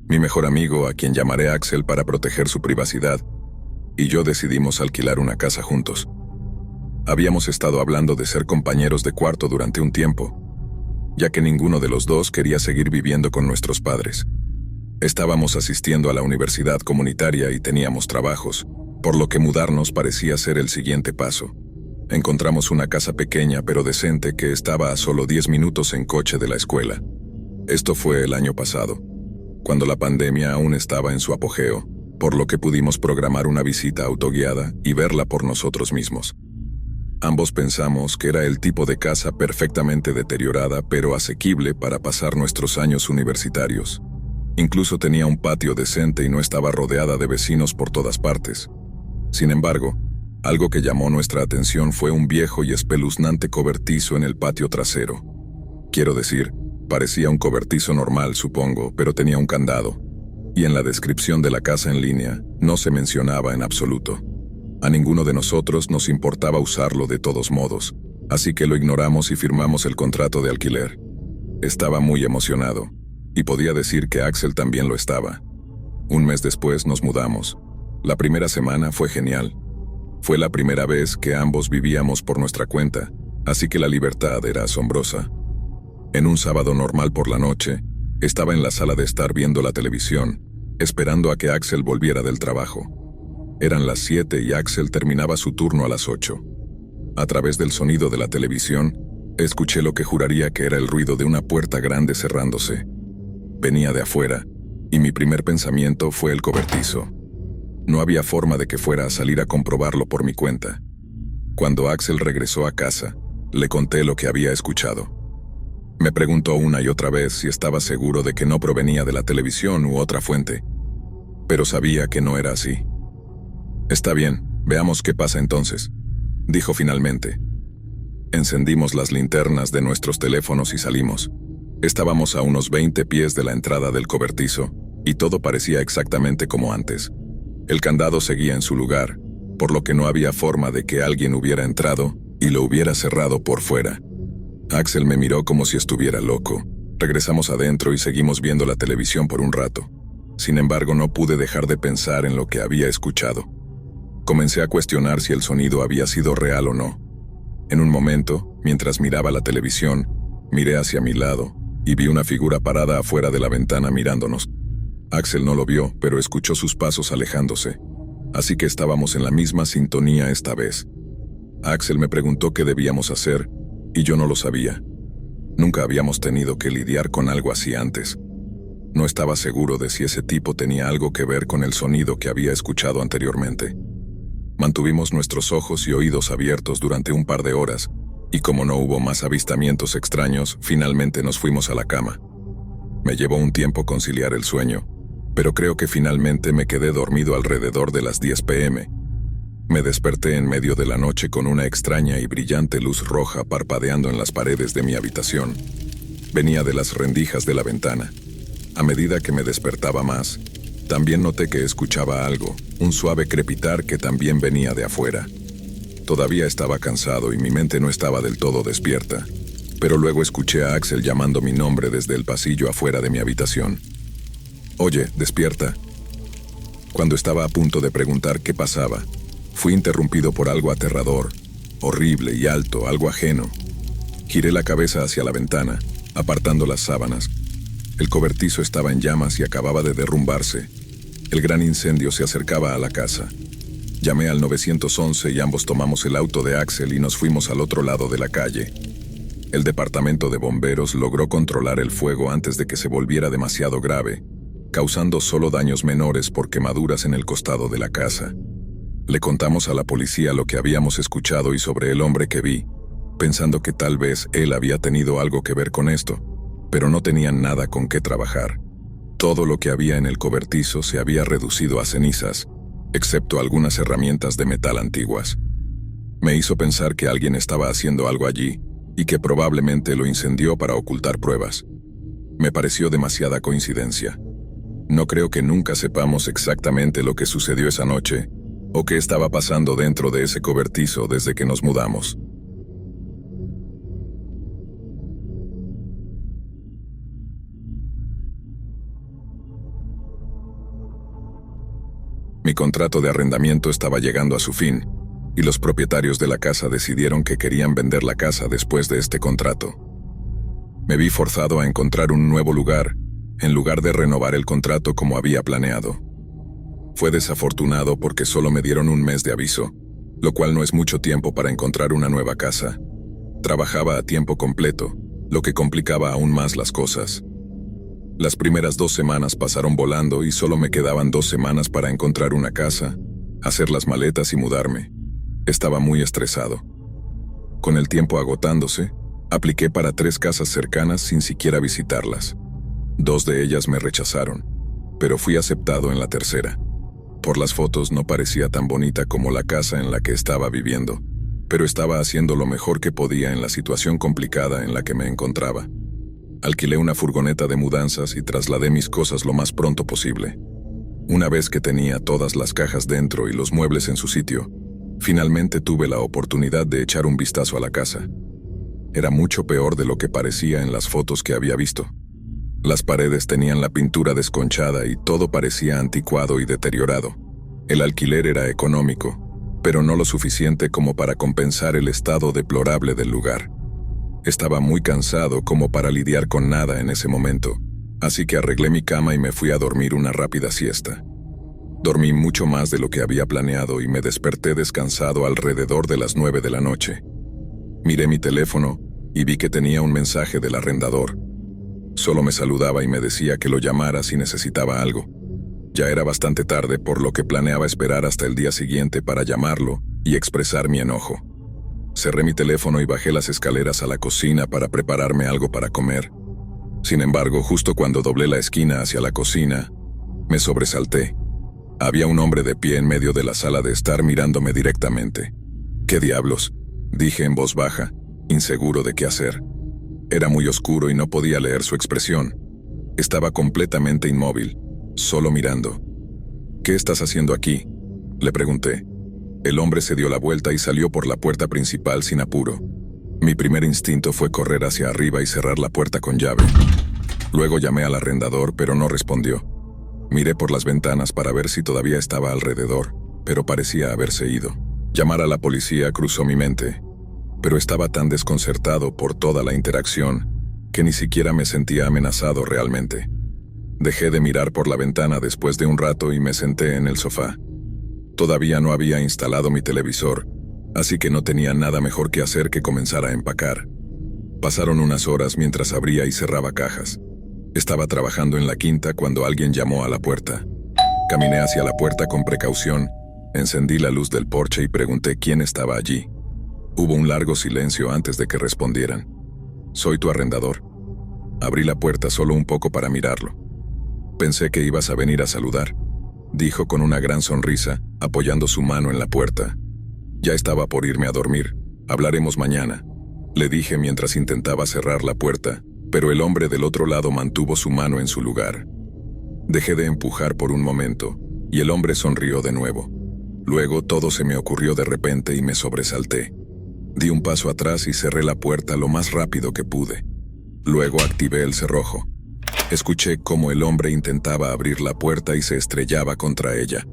Mi mejor amigo, a quien llamaré Axel para proteger su privacidad, y yo decidimos alquilar una casa juntos. Habíamos estado hablando de ser compañeros de cuarto durante un tiempo, ya que ninguno de los dos quería seguir viviendo con nuestros padres. Estábamos asistiendo a la universidad comunitaria y teníamos trabajos, por lo que mudarnos parecía ser el siguiente paso. Encontramos una casa pequeña pero decente que estaba a solo 10 minutos en coche de la escuela. Esto fue el año pasado, cuando la pandemia aún estaba en su apogeo, por lo que pudimos programar una visita autoguiada y verla por nosotros mismos. Ambos pensamos que era el tipo de casa perfectamente deteriorada pero asequible para pasar nuestros años universitarios. Incluso tenía un patio decente y no estaba rodeada de vecinos por todas partes. Sin embargo, algo que llamó nuestra atención fue un viejo y espeluznante cobertizo en el patio trasero. Quiero decir, parecía un cobertizo normal, supongo, pero tenía un candado. Y en la descripción de la casa en línea, no se mencionaba en absoluto. A ninguno de nosotros nos importaba usarlo de todos modos, así que lo ignoramos y firmamos el contrato de alquiler. Estaba muy emocionado, y podía decir que Axel también lo estaba. Un mes después nos mudamos. La primera semana fue genial. Fue la primera vez que ambos vivíamos por nuestra cuenta, así que la libertad era asombrosa. En un sábado normal por la noche, estaba en la sala de estar viendo la televisión, esperando a que Axel volviera del trabajo. Eran las 7 y Axel terminaba su turno a las 8. A través del sonido de la televisión, escuché lo que juraría que era el ruido de una puerta grande cerrándose. Venía de afuera, y mi primer pensamiento fue el cobertizo. No había forma de que fuera a salir a comprobarlo por mi cuenta. Cuando Axel regresó a casa, le conté lo que había escuchado. Me preguntó una y otra vez si estaba seguro de que no provenía de la televisión u otra fuente, pero sabía que no era así. «Está bien, veamos qué pasa entonces», dijo finalmente. Encendimos las linternas de nuestros teléfonos y salimos. Estábamos a unos 20 pies de la entrada del cobertizo, y todo parecía exactamente como antes. El candado seguía en su lugar, por lo que no había forma de que alguien hubiera entrado y lo hubiera cerrado por fuera. Axel me miró como si estuviera loco. Regresamos adentro y seguimos viendo la televisión por un rato. Sin embargo, no pude dejar de pensar en lo que había escuchado. Comencé a cuestionar si el sonido había sido real o no. En un momento, mientras miraba la televisión, miré hacia mi lado y vi una figura parada afuera de la ventana mirándonos. Axel no lo vio, pero escuchó sus pasos alejándose, así que estábamos en la misma sintonía esta vez. Axel me preguntó qué debíamos hacer, y yo no lo sabía. Nunca habíamos tenido que lidiar con algo así antes. No estaba seguro de si ese tipo tenía algo que ver con el sonido que había escuchado anteriormente. Mantuvimos nuestros ojos y oídos abiertos durante un par de horas, y como no hubo más avistamientos extraños, finalmente nos fuimos a la cama. Me llevó un tiempo conciliar el sueño, pero creo que finalmente me quedé dormido alrededor de las 10 p.m. Me desperté en medio de la noche con una extraña y brillante luz roja parpadeando en las paredes de mi habitación. Venía de las rendijas de la ventana. A medida que me despertaba más, también noté que escuchaba algo, un suave crepitar que también venía de afuera. Todavía estaba cansado y mi mente no estaba del todo despierta, pero luego escuché a Axel llamando mi nombre desde el pasillo afuera de mi habitación. «Oye, despierta». Cuando estaba a punto de preguntar qué pasaba, fui interrumpido por algo aterrador, horrible y alto, algo ajeno. Giré la cabeza hacia la ventana, apartando las sábanas. El cobertizo estaba en llamas y acababa de derrumbarse. El gran incendio se acercaba a la casa. Llamé al 911 y ambos tomamos el auto de Axel y nos fuimos al otro lado de la calle. El departamento de bomberos logró controlar el fuego antes de que se volviera demasiado grave, causando solo daños menores por quemaduras en el costado de la casa. Le contamos a la policía lo que habíamos escuchado y sobre el hombre que vi, pensando que tal vez él había tenido algo que ver con esto, pero no tenían nada con qué trabajar. Todo lo que había en el cobertizo se había reducido a cenizas, excepto algunas herramientas de metal antiguas. Me hizo pensar que alguien estaba haciendo algo allí y que probablemente lo incendió para ocultar pruebas. Me pareció demasiada coincidencia. No creo que nunca sepamos exactamente lo que sucedió esa noche o qué estaba pasando dentro de ese cobertizo desde que nos mudamos. Mi contrato de arrendamiento estaba llegando a su fin, y los propietarios de la casa decidieron que querían vender la casa después de este contrato. Me vi forzado a encontrar un nuevo lugar, en lugar de renovar el contrato como había planeado. Fue desafortunado porque solo me dieron un mes de aviso, lo cual no es mucho tiempo para encontrar una nueva casa. Trabajaba a tiempo completo, lo que complicaba aún más las cosas. Las primeras 2 semanas pasaron volando y solo me quedaban 2 semanas para encontrar una casa, hacer las maletas y mudarme. Estaba muy estresado. Con el tiempo agotándose, apliqué para 3 casas cercanas sin siquiera visitarlas. 2 de ellas me rechazaron, pero fui aceptado en la tercera. Por las fotos no parecía tan bonita como la casa en la que estaba viviendo, pero estaba haciendo lo mejor que podía en la situación complicada en la que me encontraba. Alquilé una furgoneta de mudanzas y trasladé mis cosas lo más pronto posible. Una vez que tenía todas las cajas dentro y los muebles en su sitio, finalmente tuve la oportunidad de echar un vistazo a la casa. Era mucho peor de lo que parecía en las fotos que había visto. Las paredes tenían la pintura desconchada y todo parecía anticuado y deteriorado. El alquiler era económico, pero no lo suficiente como para compensar el estado deplorable del lugar. Estaba muy cansado como para lidiar con nada en ese momento, así que arreglé mi cama y me fui a dormir una rápida siesta. Dormí mucho más de lo que había planeado y me desperté descansado alrededor de las 9 de la noche. Miré mi teléfono y vi que tenía un mensaje del arrendador. Solo me saludaba y me decía que lo llamara si necesitaba algo. Ya era bastante tarde, por lo que planeaba esperar hasta el día siguiente para llamarlo y expresar mi enojo. Cerré mi teléfono y bajé las escaleras a la cocina para prepararme algo para comer. Sin embargo, justo cuando doblé la esquina hacia la cocina, me sobresalté. Había un hombre de pie en medio de la sala de estar mirándome directamente. «¿Qué diablos?», dije en voz baja, inseguro de qué hacer. Era muy oscuro y no podía leer su expresión. Estaba completamente inmóvil, solo mirando. «¿Qué estás haciendo aquí?», le pregunté. El hombre se dio la vuelta y salió por la puerta principal sin apuro. Mi primer instinto fue correr hacia arriba y cerrar la puerta con llave. Luego llamé al arrendador, pero no respondió. Miré por las ventanas para ver si todavía estaba alrededor, pero parecía haberse ido. Llamar a la policía cruzó mi mente, pero estaba tan desconcertado por toda la interacción que ni siquiera me sentía amenazado realmente. Dejé de mirar por la ventana después de un rato y me senté en el sofá. Todavía no había instalado mi televisor, así que no tenía nada mejor que hacer que comenzar a empacar. Pasaron unas horas mientras abría y cerraba cajas. Estaba trabajando en la quinta cuando alguien llamó a la puerta. Caminé hacia la puerta con precaución, encendí la luz del porche y pregunté quién estaba allí. Hubo un largo silencio antes de que respondieran. «Soy tu arrendador». Abrí la puerta solo un poco para mirarlo. «Pensé que ibas a venir a saludar», dijo con una gran sonrisa, apoyando su mano en la puerta. «Ya estaba por irme a dormir. Hablaremos mañana», le dije mientras intentaba cerrar la puerta, pero el hombre del otro lado mantuvo su mano en su lugar. Dejé de empujar por un momento, y el hombre sonrió de nuevo. Luego todo se me ocurrió de repente y me sobresalté. Di un paso atrás y cerré la puerta lo más rápido que pude. Luego activé el cerrojo. Escuché cómo el hombre intentaba abrir la puerta y se estrellaba contra ella.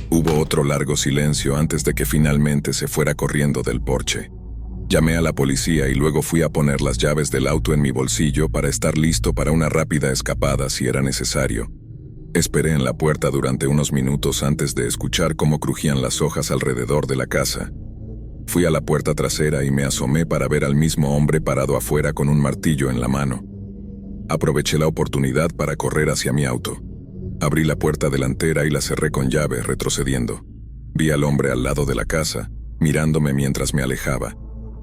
Hubo otro largo silencio antes de que finalmente se fuera corriendo del porche. Llamé a la policía y luego fui a poner las llaves del auto en mi bolsillo para estar listo para una rápida escapada si era necesario. Esperé en la puerta durante unos minutos antes de escuchar cómo crujían las hojas alrededor de la casa. Fui a la puerta trasera y me asomé para ver al mismo hombre parado afuera con un martillo en la mano. Aproveché la oportunidad para correr hacia mi auto. Abrí la puerta delantera y la cerré con llave, retrocediendo. Vi al hombre al lado de la casa, mirándome mientras me alejaba.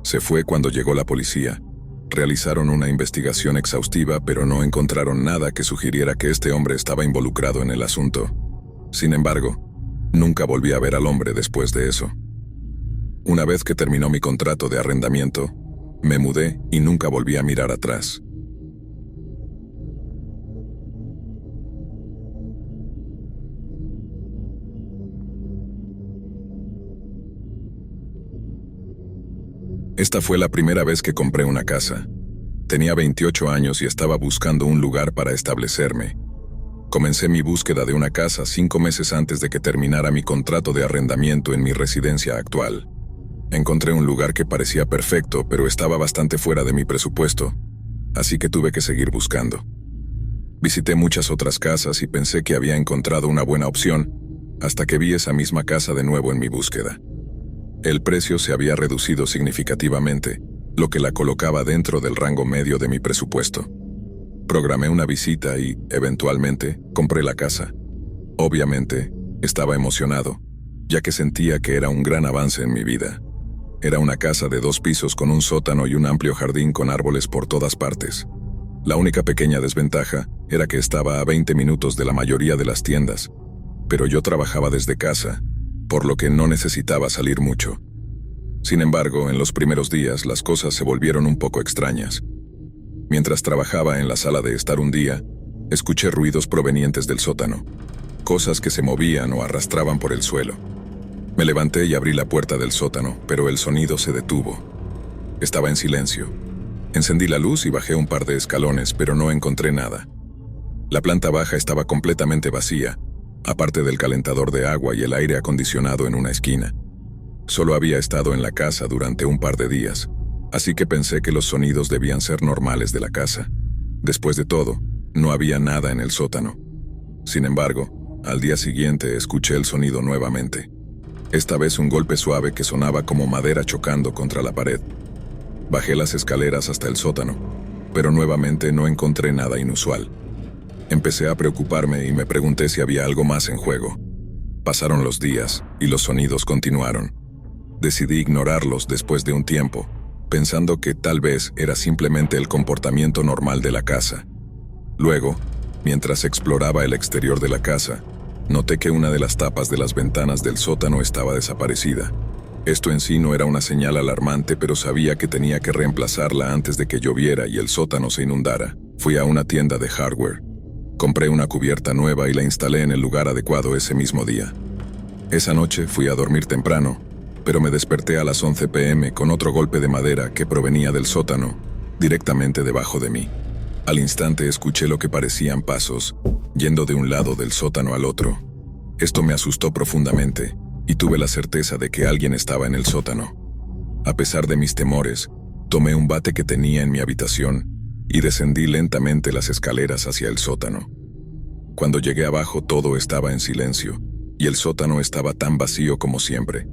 Se fue cuando llegó la policía. Realizaron una investigación exhaustiva, pero no encontraron nada que sugiriera que este hombre estaba involucrado en el asunto. Sin embargo, nunca volví a ver al hombre después de eso. Una vez que terminó mi contrato de arrendamiento, me mudé y nunca volví a mirar atrás. Esta fue la primera vez que compré una casa. Tenía 28 años y estaba buscando un lugar para establecerme. Comencé mi búsqueda de una casa 5 meses antes de que terminara mi contrato de arrendamiento en mi residencia actual. Encontré un lugar que parecía perfecto, pero estaba bastante fuera de mi presupuesto, así que tuve que seguir buscando. Visité muchas otras casas y pensé que había encontrado una buena opción, hasta que vi esa misma casa de nuevo en mi búsqueda. El precio se había reducido significativamente, lo que la colocaba dentro del rango medio de mi presupuesto. Programé una visita y, eventualmente, compré la casa. Obviamente, estaba emocionado, ya que sentía que era un gran avance en mi vida. Era una casa de 2 pisos con un sótano y un amplio jardín con árboles por todas partes. La única pequeña desventaja era que estaba a 20 minutos de la mayoría de las tiendas, pero yo trabajaba desde casa, por lo que no necesitaba salir mucho. Sin embargo, en los primeros días las cosas se volvieron un poco extrañas. Mientras trabajaba en la sala de estar un día, escuché ruidos provenientes del sótano, cosas que se movían o arrastraban por el suelo. Me levanté y abrí la puerta del sótano, pero el sonido se detuvo. Estaba en silencio. Encendí la luz y bajé un par de escalones, pero no encontré nada. La planta baja estaba completamente vacía, aparte del calentador de agua y el aire acondicionado en una esquina. Solo había estado en la casa durante un par de días, así que pensé que los sonidos debían ser normales de la casa. Después de todo, no había nada en el sótano. Sin embargo, al día siguiente escuché el sonido nuevamente. Esta vez un golpe suave que sonaba como madera chocando contra la pared. Bajé las escaleras hasta el sótano, pero nuevamente no encontré nada inusual. Empecé a preocuparme y me pregunté si había algo más en juego. Pasaron los días y los sonidos continuaron. Decidí ignorarlos después de un tiempo, pensando que tal vez era simplemente el comportamiento normal de la casa. Luego, mientras exploraba el exterior de la casa, noté que una de las tapas de las ventanas del sótano estaba desaparecida. Esto en sí no era una señal alarmante, pero sabía que tenía que reemplazarla antes de que lloviera y el sótano se inundara. Fui a una tienda de hardware. Compré una cubierta nueva y la instalé en el lugar adecuado ese mismo día. Esa noche fui a dormir temprano, pero me desperté a las 11 p.m. con otro golpe de madera que provenía del sótano, directamente debajo de mí. Al instante escuché lo que parecían pasos, yendo de un lado del sótano al otro. Esto me asustó profundamente, y tuve la certeza de que alguien estaba en el sótano. A pesar de mis temores, tomé un bate que tenía en mi habitación y descendí lentamente las escaleras hacia el sótano. Cuando llegué abajo todo estaba en silencio, y el sótano estaba tan vacío como siempre.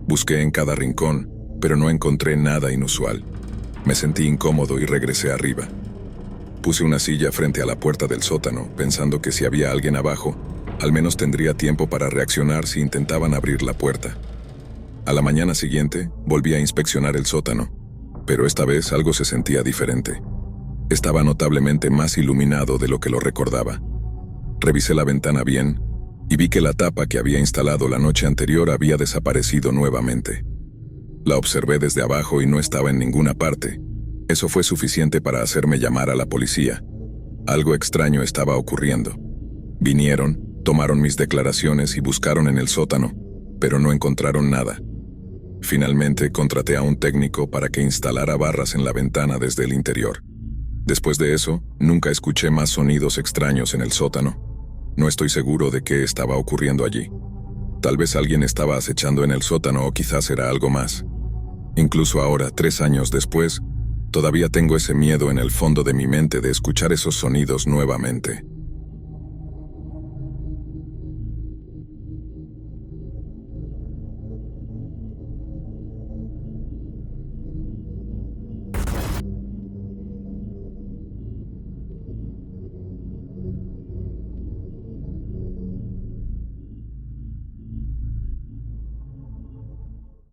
Busqué en cada rincón, pero no encontré nada inusual. Me sentí incómodo y regresé arriba. Puse una silla frente a la puerta del sótano, pensando que si había alguien abajo, al menos tendría tiempo para reaccionar si intentaban abrir la puerta. A la mañana siguiente, volví a inspeccionar el sótano, pero esta vez algo se sentía diferente. Estaba notablemente más iluminado de lo que lo recordaba. Revisé la ventana bien y vi que la tapa que había instalado la noche anterior había desaparecido nuevamente. La observé desde abajo y no estaba en ninguna parte. Eso fue suficiente para hacerme llamar a la policía. Algo extraño estaba ocurriendo. Vinieron, tomaron mis declaraciones y buscaron en el sótano, pero no encontraron nada. Finalmente contraté a un técnico para que instalara barras en la ventana desde el interior. Después de eso, nunca escuché más sonidos extraños en el sótano. No estoy seguro de qué estaba ocurriendo allí. Tal vez alguien estaba acechando en el sótano o quizás era algo más. Incluso ahora, 3 años después, todavía tengo ese miedo en el fondo de mi mente de escuchar esos sonidos nuevamente.